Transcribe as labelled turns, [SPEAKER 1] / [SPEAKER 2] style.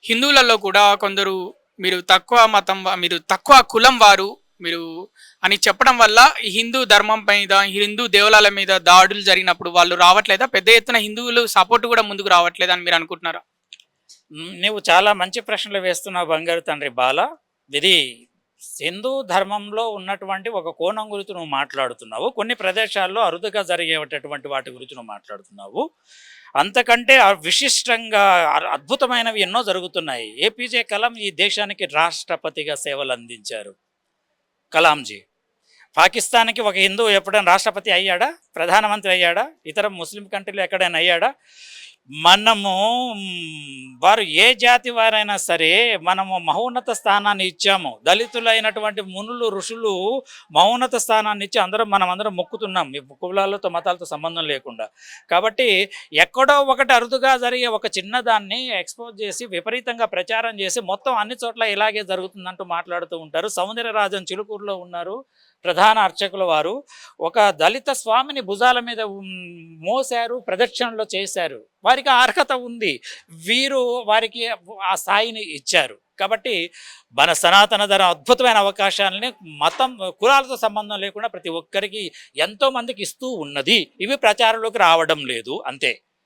[SPEAKER 1] హిందువులలో కూడా కొందరు మీరు తక్కువ మతం మీరు తక్కువ కులం వారు మీరు అని చెప్పడం వల్ల ఈ హిందూ ధర్మం మీద హిందూ దేవాలయాల మీద దాడులు జరిగినప్పుడు వాళ్ళు రావట్లేదా? పెద్ద ఎత్తున హిందువులు సపోర్ట్ కూడా ముందుకు రావట్లేదా అని మీరు అనుకుంటున్నారా?
[SPEAKER 2] నువ్వు చాలా మంచి ప్రశ్నలు వేస్తున్నావు బంగారు తండ్రి బాల. ఇది హిందూ ధర్మంలో ఉన్నటువంటి ఒక కోణం గురించి నువ్వు మాట్లాడుతున్నావు. కొన్ని ప్రదేశాల్లో అరుదుగా జరిగేటటువంటి వాటి గురించి నువ్వు మాట్లాడుతున్నావు. అంతకంటే విశిష్టంగా అద్భుతమైనవి ఎన్నో జరుగుతున్నాయి. ఏపీజే కలాం ఈ దేశానికి రాష్ట్రపతిగా సేవలు అందించారు. కలాంజీ పాకిస్తాన్కి ఒక హిందూ ఎప్పుడైనా రాష్ట్రపతి అయ్యాడా? ప్రధానమంత్రి అయ్యాడా? ఇతర ముస్లిం కంట్రీలో ఎక్కడైనా అయ్యాడా? మనము వారు ఏ జాతి వారైనా సరే మనము మహోన్నత స్థానాన్ని ఇచ్చాము. దళితులైనటువంటి మునులు ఋషులు మహోన్నత స్థానాన్ని ఇచ్చి మనమందరం మొక్కుతున్నాం, ఈ కులాలతో మతాలతో సంబంధం లేకుండా. కాబట్టి ఎక్కడో ఒకటి అరుదుగా జరిగే ఒక చిన్నదాన్ని ఎక్స్పోజ్ చేసి విపరీతంగా ప్రచారం చేసి మొత్తం అన్ని చోట్ల ఇలాగే జరుగుతుందంటూ మాట్లాడుతూ ఉంటారు. సౌందర్యరాజన్ చిలుకూరులో ఉన్నారు ప్రధాన అర్చకుల వారు. ఒక దళిత స్వామిని భుజాల మీద మోసారు, ప్రదక్షిణలో చేశారు. వారికి ఆ అర్హత ఉంది, వీరు వారికి ఆ స్థాయిని ఇచ్చారు. కాబట్టి మన సనాతన ధర్మ అద్భుతమైన అవకాశాలని మతం కులాలతో సంబంధం లేకుండా ప్రతి ఒక్కరికి ఎంతోమందికి ఇస్తూ ఉన్నది. ఇవి ప్రచారంలోకి రావడం లేదు, అంతే.